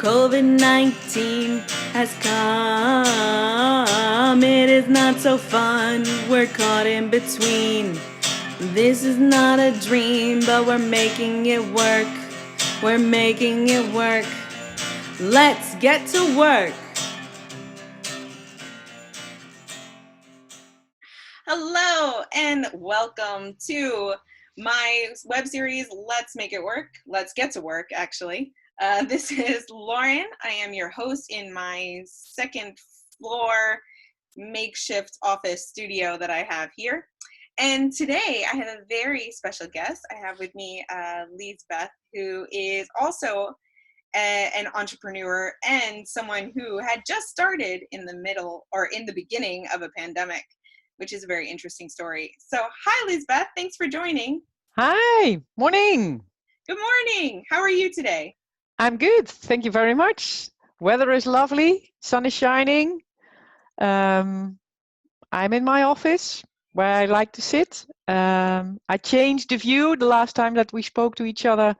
COVID-19 has come. It is not so fun. We're caught in between. This is not a dream, but we're making it work. We're making it work. Let's get to work. Hello and welcome to my web series, Let's Make It Work. Let's Get to Work, actually. This is Lauren. I am your host in my second floor makeshift office studio that I have here. And today I have a very special guest. I have with me Liesbeth, who is also an entrepreneur and someone who had just started in the middle or in the beginning of a pandemic, which is a very interesting story. So hi, Liesbeth. Thanks for joining. Hi, morning. Good morning. How are you today? I'm good. Thank you very much. Weather is lovely. Sun is shining. I'm in my office where I like to sit. I changed the view the last time that we spoke to each other.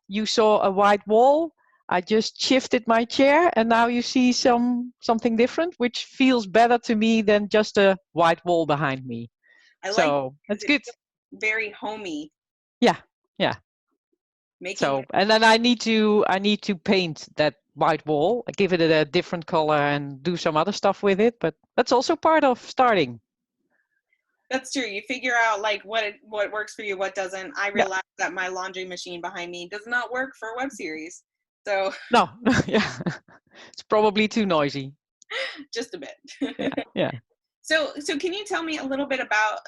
You saw a white wall. I just shifted my chair and now you see something different, which feels better to me than just a white wall behind me. I like So that's it. good. Feels very homey. Yeah, yeah. Making So, it. and then I need to paint that white wall, give it a different color and do some other stuff with it, but that's also part of starting. That's true. You figure out like what works for you, what doesn't. I Yeah. realized that my laundry machine behind me does not work for a web series. So No, yeah. It's probably too noisy. just a bit. Yeah, yeah. So can you tell me a little bit about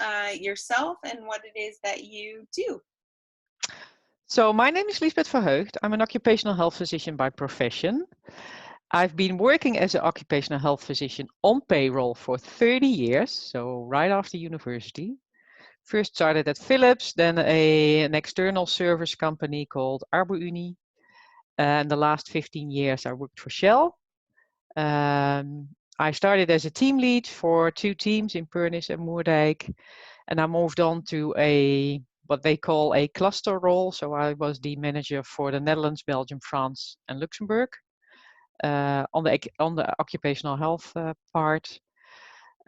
yourself and what it is that you do? So my name is Liesbeth Verheugd. I'm an occupational health physician by profession. I've been working as an occupational health physician on payroll for 30 years, so right after university. First started at Philips, then an external service company called ArboUnie. And the last 15 years I worked for Shell. I started as a team lead for 2 teams in Pernis and Moerdijk. And I moved on to what they call a cluster role. So I was the manager for the Netherlands, Belgium, France, and Luxembourg on the occupational health part.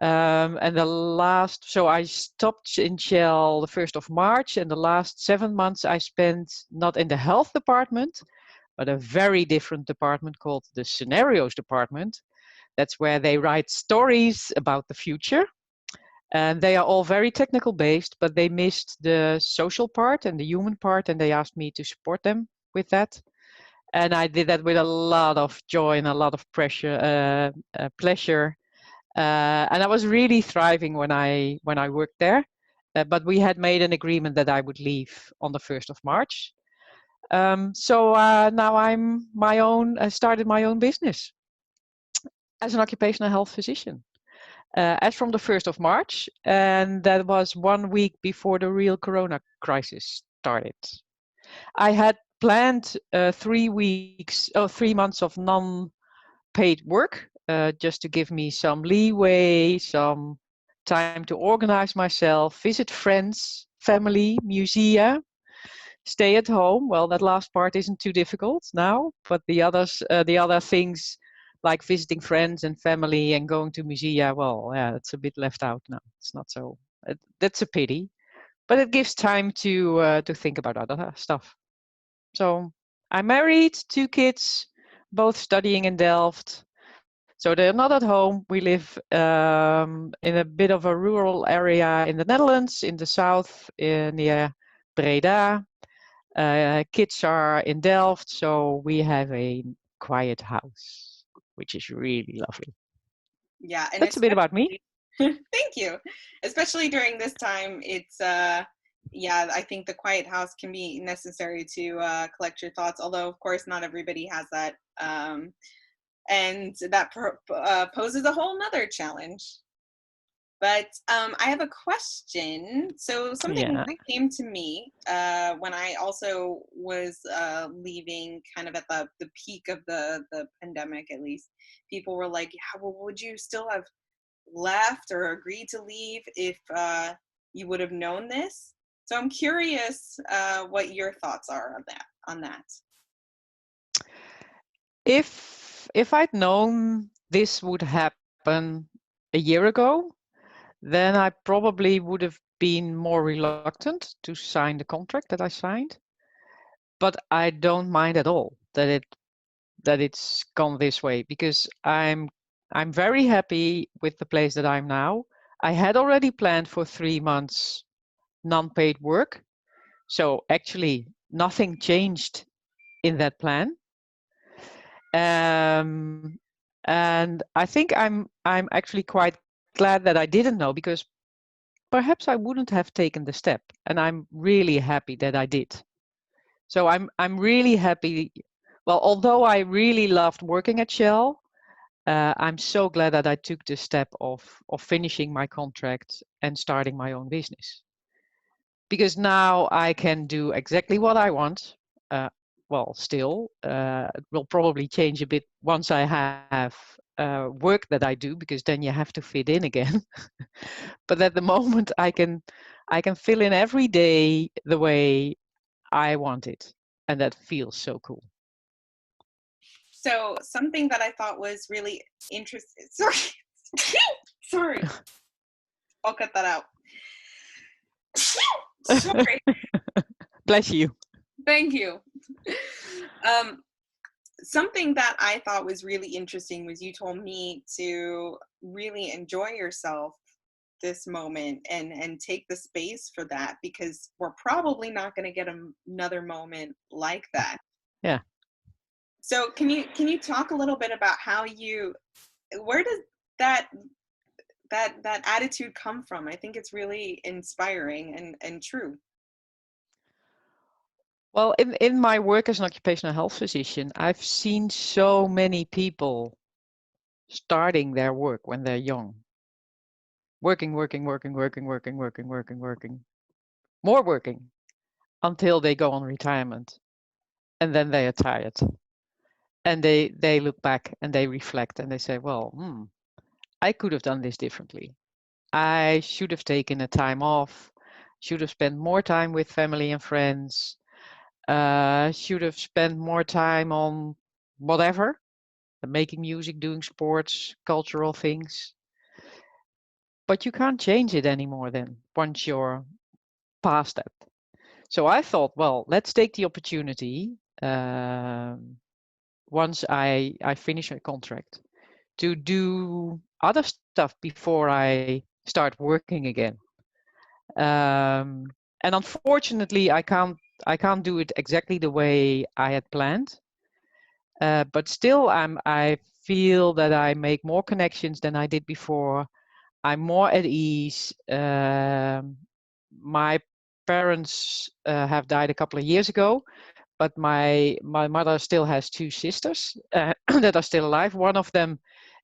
And so I stopped in Shell the 1st of March, and the last 7 months I spent not in the health department, but a very different department called the scenarios department. That's where they write stories about the future. And they are all very technical based, but they missed the social part and the human part, and they asked me to support them with that. And I did that with a lot of joy and a lot of pleasure. And I was really thriving when I worked there. But we had made an agreement that I would leave on the 1st of March. So now I started my own business as an occupational health physician. As from the 1st of March, and that was 1 week before the real corona crisis started. I had planned 3 months of non-paid work, just to give me some leeway, some time to organize myself, visit friends, family, musea, stay at home. Well, that last part isn't too difficult now, but the other things like visiting friends and family and going to musea, well, yeah, it's a bit left out now. It's not so. That's a pity, but it gives time to think about other stuff. So I'm married, 2 kids, both studying in Delft. So they're not at home. We live in a bit of a rural area in the Netherlands, in the south, near Breda. Kids are in Delft, so we have a quiet house, which is really lovely. Yeah, and That's a bit about me. especially thank you. Especially during this time, it's yeah, I think the quiet house can be necessary to collect your thoughts, although of course not everybody has that. And that poses a whole nother challenge. But I have a question. So something Yeah. that came to me when I also was leaving, kind of at the peak of the pandemic, at least. People were like, "Yeah, well, would you still have left or agreed to leave if you would have known this?" So I'm curious what your thoughts are on that. If I'd known this would happen a year ago, then I probably would have been more reluctant to sign the contract that I signed. But I don't mind at all that it's gone this way because I'm very happy with the place that I'm now. I had already planned for 3 months non-paid work. So actually nothing changed in that plan. Um, and I think I'm actually quite glad that I didn't know because perhaps I wouldn't have taken the step. And I'm really happy that I did. So I'm really happy. Well, although I really loved working at Shell, I'm so glad that I took the step of finishing my contract and starting my own business. Because now I can do exactly what I want. Uh, well, still, it will probably change a bit once I have work that I do, because then you have to fit in again. But at the moment, I can fill in every day the way I want it, and that feels so cool. So something that I thought was really interesting. Sorry. Sorry. I'll cut that out. Sorry. Bless you. Thank you. Something that I thought was really interesting was you told me to really enjoy yourself this moment and take the space for that, because we're probably not going to get another moment like that. Yeah. So can you talk a little bit about where does that attitude come from? I think it's really inspiring and true. Well, in my work as an occupational health physician, I've seen so many people starting their work when they're young. Working, working, working, working, working, working, working, working, more working until they go on retirement. And then they are tired. And they look back and they reflect and they say, well, I could have done this differently. I should have taken a time off, should have spent more time with family and friends, should have spent more time on whatever, making music, doing sports, cultural things. But you can't change it anymore then once you're past that. So I thought, well, let's take the opportunity once I finish a contract to do other stuff before I start working again. And unfortunately, I can't do it exactly the way I had planned. But still, I feel that I make more connections than I did before. I'm more at ease. My parents have died a couple of years ago, but my mother still has two sisters that are still alive. One of them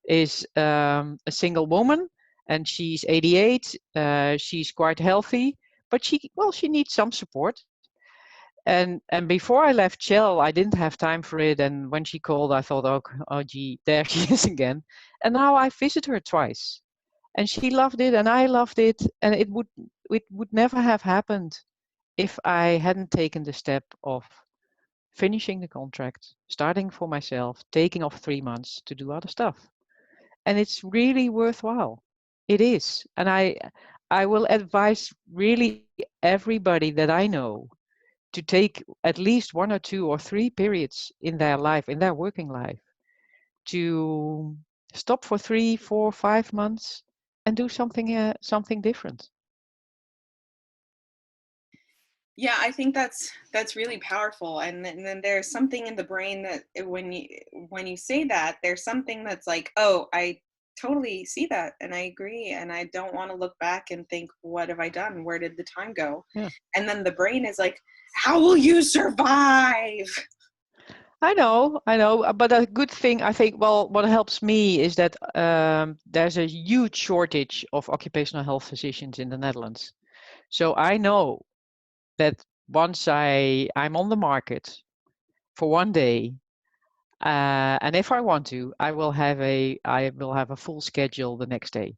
is a single woman, and she's 88. She's quite healthy, but she needs some support. And before I left Shell, I didn't have time for it. And when she called, I thought, oh gee, there she is again. And now I visit her twice, and she loved it, and I loved it, and it would never have happened if I hadn't taken the step of finishing the contract, starting for myself, taking off 3 months to do other stuff. And it's really worthwhile. It is. And I will advise really everybody that I know to take at least 1 or 2 or 3 periods in their life, in their working life, to stop for 3, 4, 5 months and do something different. Yeah, I think that's really powerful, and then there's something in the brain that when you say that, there's something that's like, oh, I totally see that and I agree, and I don't want to look back and think, what have I done? Where did the time go? Yeah. And then the brain is like, how will you survive? I know, but a good thing, I think, well, what helps me is that there's a huge shortage of occupational health physicians in the Netherlands. So I know that once I'm on the market for one day, and if I want to, I will have a full schedule the next day.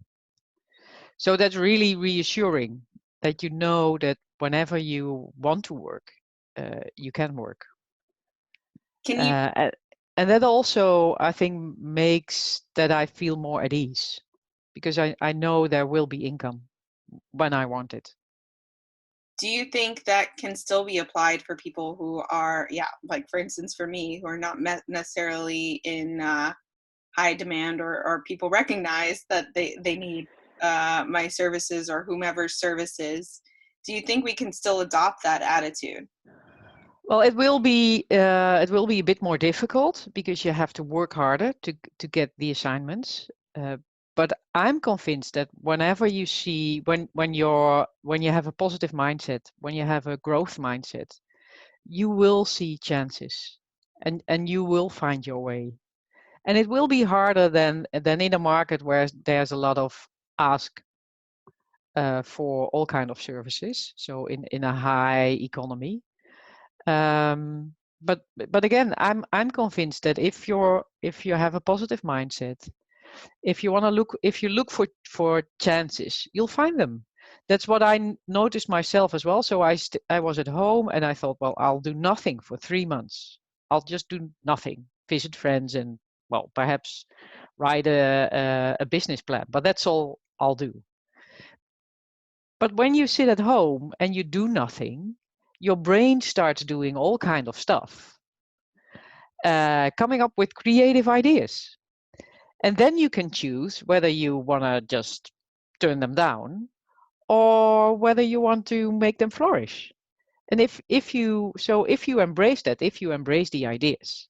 So that's really reassuring that you know that whenever you want to work, you can work. Can you Uh, And that also, I think, makes that I feel more at ease, because I know there will be income when I want it. Do you think that can still be applied for people who are, yeah, like for instance, for me, who are not necessarily in high demand, or people recognize that they need my services or whomever's services? Do you think we can still adopt that attitude? Well, it will be a bit more difficult because you have to work harder to get the assignments. But I'm convinced that whenever you see when you have a positive mindset, when you have a growth mindset, you will see chances, and you will find your way. And it will be harder than in a market where there's a lot of ask for all kind of services. So in a high economy. Um, but again, I'm convinced that if you have a positive mindset, if you look for chances, you'll find them. That's what I noticed myself as well. So I was at home and I thought, well, I'll do nothing for 3 months. I'll just do nothing, visit friends, and well, perhaps write a business plan. But that's all I'll do. But when you sit at home and you do nothing, your brain starts doing all kind of stuff, coming up with creative ideas. And then you can choose whether you want to just turn them down or whether you want to make them flourish. And if you embrace that, if you embrace the ideas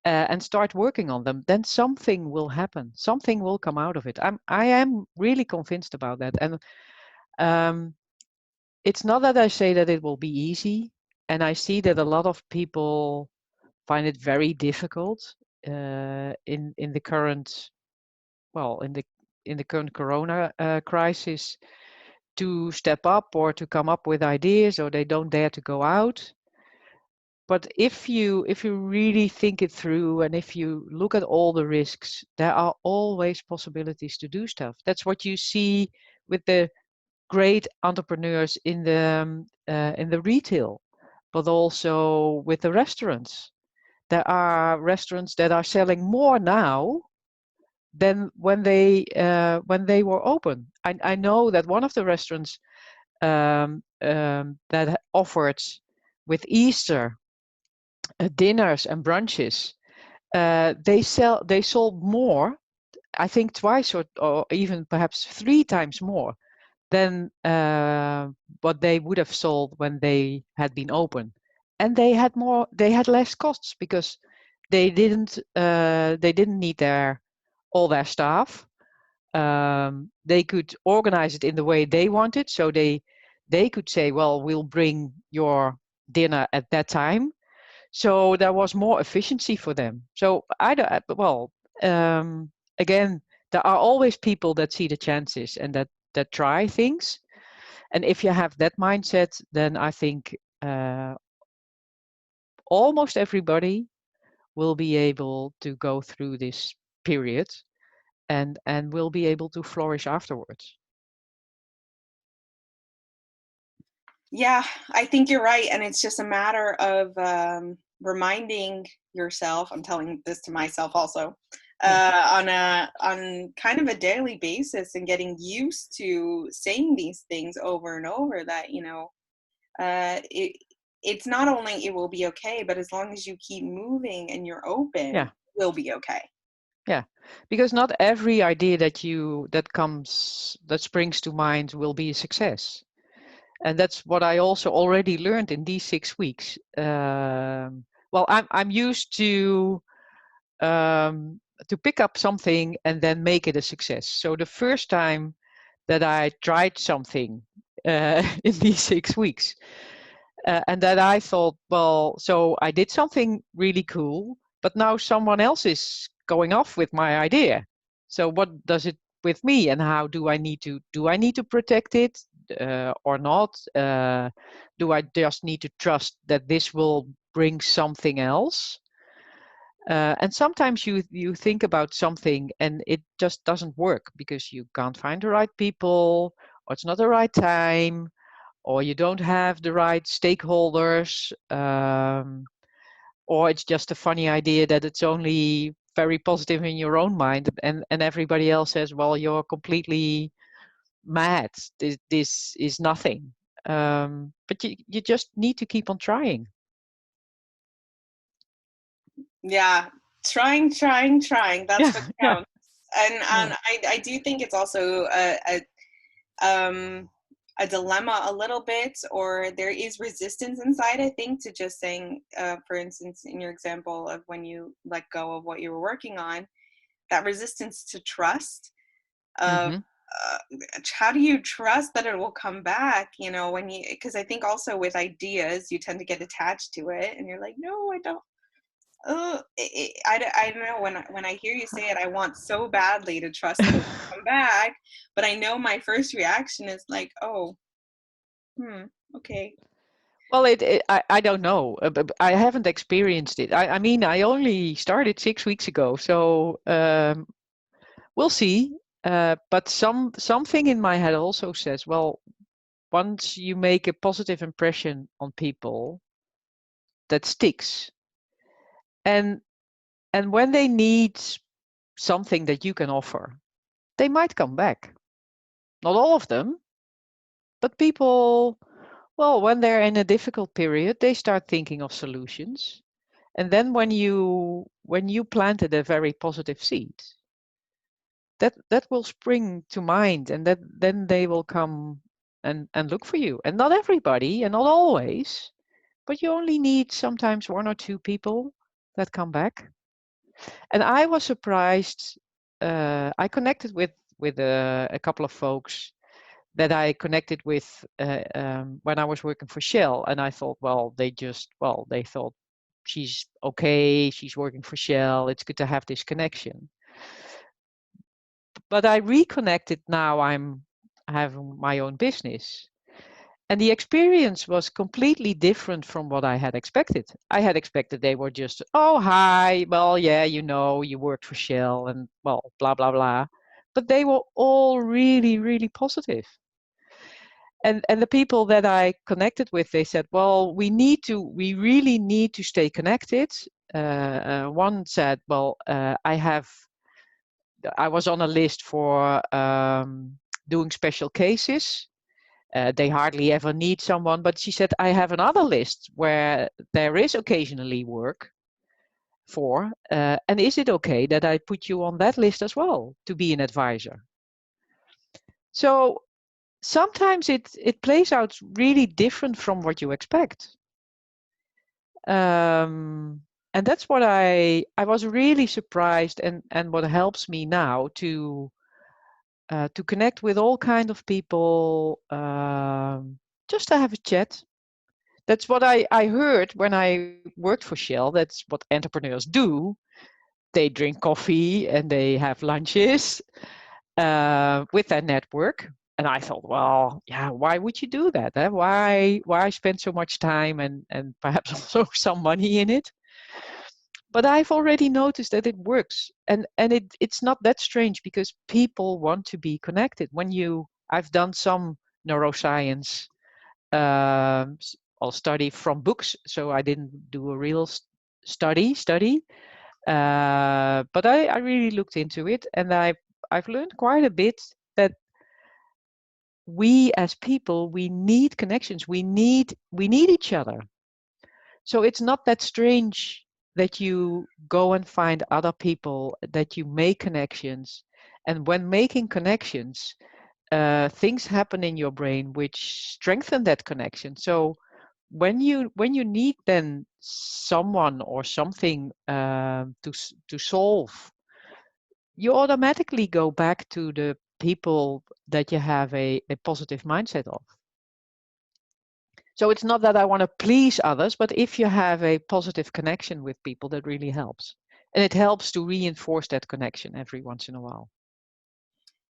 and start working on them, then something will happen. Something will come out of it. I am really convinced about that. And um, it's not that I say that it will be easy. And I see that a lot of people find it very difficult in the current well in the current corona crisis to step up or to come up with ideas, or they don't dare to go out. But if you really think it through, and if you look at all the risks, there are always possibilities to do stuff. That's what you see with the great entrepreneurs in the retail, but also with the restaurants. There are restaurants that are selling more now than when they were open. I know that one of the restaurants that offered with Easter dinners and brunches, they sold more. I think twice or even perhaps 3 times more than what they would have sold when they had been open, and they had less costs because they didn't need all their staff. They could organize it in the way they wanted, so they could say, well, we'll bring your dinner at that time, so there was more efficiency for them. So again, there are always people that see the chances and that try things. And if you have that mindset, then I think almost everybody will be able to go through this period and will be able to flourish afterwards. Yeah, I think you're right. And it's just a matter of reminding yourself, I'm telling this to myself also, Yeah. on kind of a daily basis, and getting used to saying these things over and over, that, it's not only it will be okay, but as long as you keep moving and you're open, Yeah. it will be okay. Yeah, because not every idea that springs to mind will be a success. And that's what I also already learned in these 6 weeks. Well, I'm used to pick up something and then make it a success. So the first time that I tried something in these 6 weeks, and that I thought, well, so I did something really cool, but now someone else is going off with my idea. So what does it with me, and how do I need to protect it or not? Do I just need to trust that this will bring something else? And sometimes you think about something and it just doesn't work because you can't find the right people, or it's not the right time, or you don't have the right stakeholders. or it's just a funny idea that it's only very positive in your own mind, and everybody else says, well, you're completely mad. This is nothing. But you just need to keep on trying. Yeah, trying. That's what Yeah, yeah, counts. And yeah. I do think it's also um, a dilemma a little bit, or there is resistance inside, I think, to just saying, for instance, in your example of when you let go of what you were working on, that resistance to trust of Mm-hmm. uh, how do you trust that it will come back, when you, because I think also with ideas you tend to get attached to it and you're like, no, I don't. Oh, I don't know. When I hear you say it, I want so badly to trust that it will come back, but I know my first reaction is like, oh, okay. Well, I don't know. I haven't experienced it. I mean, I only started 6 weeks ago, so we'll see. But something in my head also says, well, once you make a positive impression on people, that sticks. And when they need something that you can offer, they might come back. Not all of them, but people, well, when they're in a difficult period, they start thinking of solutions. And then when you planted a very positive seed, that will spring to mind, and that then they will come and look for you. And not everybody, and not always, but you only need sometimes one or two people that come back. And I was surprised. I connected with a couple of folks that I connected with when I was working for Shell, and I thought, well, they thought she's okay, she's working for Shell, it's good to have this connection. But I reconnected now. I'm having my own business. And the experience was completely different from what I had expected. I had expected they were just, oh, hi, well, yeah, you worked for Shell and, well, blah, blah, blah. But they were all really, really positive. And the people that I connected with, they said, well, we really need to stay connected. One said, well, I was on a list for doing special cases. They hardly ever need someone, but she said, I have another list where there is occasionally work for, and is it okay that I put you on that list as well to be an advisor? So sometimes it plays out really different from what you expect. And that's what I was really surprised, and what helps me now to connect with all kind of people, just to have a chat. That's what I heard when I worked for Shell. That's what entrepreneurs do. They drink coffee and they have lunches with their network. And I thought, well, yeah, why would you do that? Eh? Why spend so much time and perhaps also some money in it? But I've already noticed that it works, and it's not that strange because people want to be connected. I've done some neuroscience or study from books, so I didn't do a real study. But I really looked into it, and I've learned quite a bit that we as people, we need connections. We need each other. So it's not that strange that you go and find other people, that you make connections. And when making connections, things happen in your brain which strengthen that connection. So when you need then someone or something to solve, you automatically go back to the people that you have a positive mindset of. So it's not that I want to please others, but if you have a positive connection with people, that really helps. And it helps to reinforce that connection every once in a while.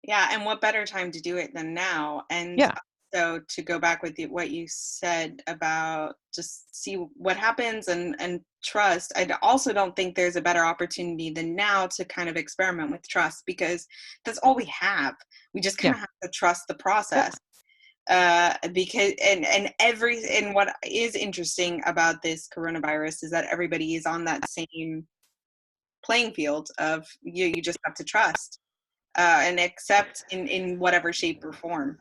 Yeah, and what better time to do it than now? And Yeah, so to go back with what you said about just see what happens and trust, I also don't think there's a better opportunity than now to kind of experiment with trust, because that's all we have. We just kind yeah, of have to trust the yeah, process. because and what is interesting about this coronavirus is that everybody is on that same playing field of you just have to trust and accept in whatever shape or form.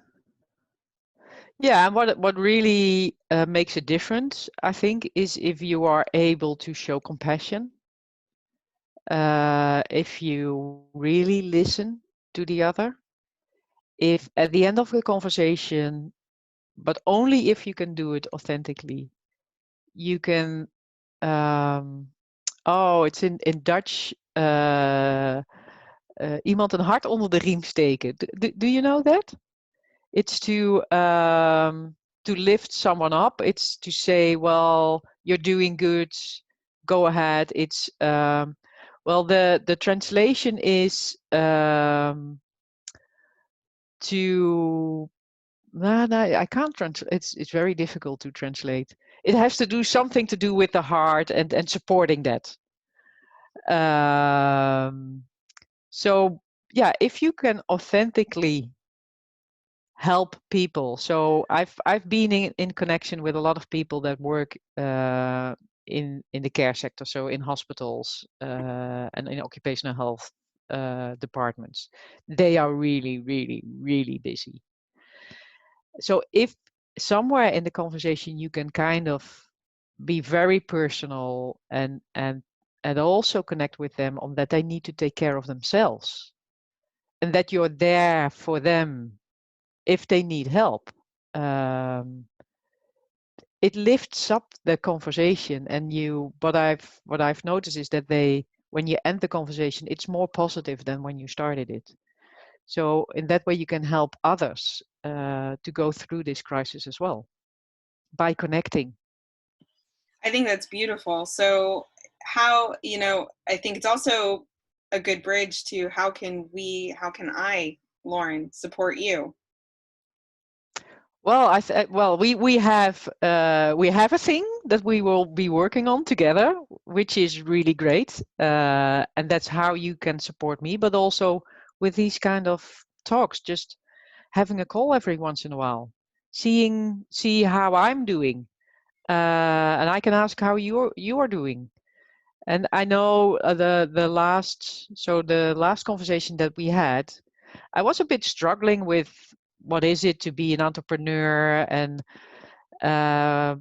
Yeah, and what really makes a difference, I think, is if you are able to show compassion, if you really listen to the other, if at the end of the conversation, but only if you can do it authentically, you can, oh, it's in Dutch, iemand een hart onder de riem steken. Do you know that? It's to lift someone up. It's to say, well, you're doing good. Go ahead. It's well, the translation is to. No, no, I can't translate. It's very difficult to translate. It has to do something to do with the heart and supporting that. So yeah, if you can authentically help people. So I've been in connection with a lot of people that work in the care sector, so in hospitals and in occupational health departments. They are really, really, really busy. So if somewhere in the conversation you can kind of be very personal and also connect with them on that they need to take care of themselves and that you're there for them if they need help. It lifts up the conversation, and what I've noticed is that when you end the conversation, it's more positive than when you started it. So in that way, you can help others to go through this crisis as well by connecting. I think that's beautiful. So how, I think it's also a good bridge to how can I, Lauren, support you? Well, we have a thing that we will be working on together, which is really great, and that's how you can support me. But also with these kind of talks, just having a call every once in a while, see how I'm doing, and I can ask how you are doing. And I know the last conversation that we had, I was a bit struggling with what is it to be an entrepreneur and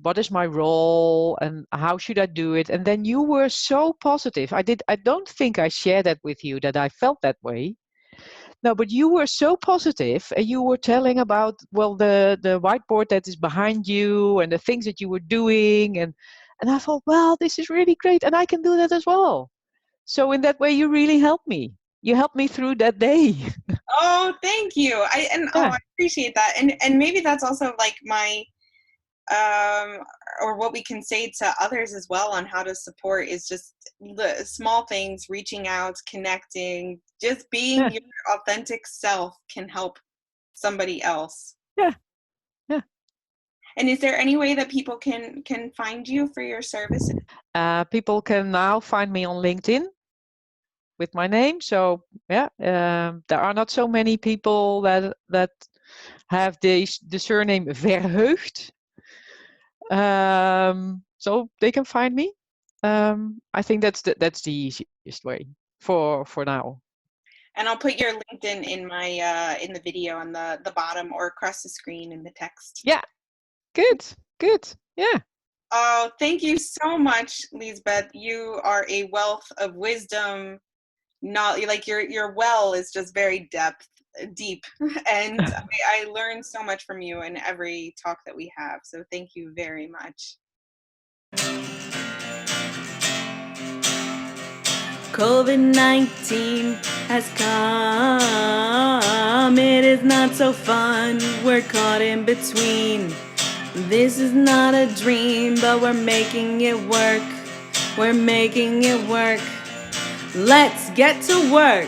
what is my role and how should I do it? And then you were so positive. I don't think I shared that with you that I felt that way. No, but you were so positive and you were telling about, well, the whiteboard that is behind you and the things that you were doing. And I thought, well, this is really great and I can do that as well. So in that way, you really helped me. You helped me through that day. Oh, thank you. Yeah. I appreciate that. And maybe that's also like my or what we can say to others as well on how to support is just the small things, reaching out, connecting, just being Yeah. your authentic self can help somebody else. Yeah. Yeah. And is there any way that people can find you for your services? People can now find me on LinkedIn with my name. So yeah, there are not so many people that have the surname Verheugd. So they can find me. I think that's the easiest way for now. And I'll put your LinkedIn in my in the video on the bottom or across the screen in the text. Yeah, good. Yeah. Oh, thank you so much, Liesbeth. You are a wealth of wisdom. Not like your well is just very deep, and I learned so much from you in every talk that we have. So thank you very much. COVID-19 has come. It is not so fun. We're caught in between. This is not a dream, but we're making it work. We're making it work. Let's get to work.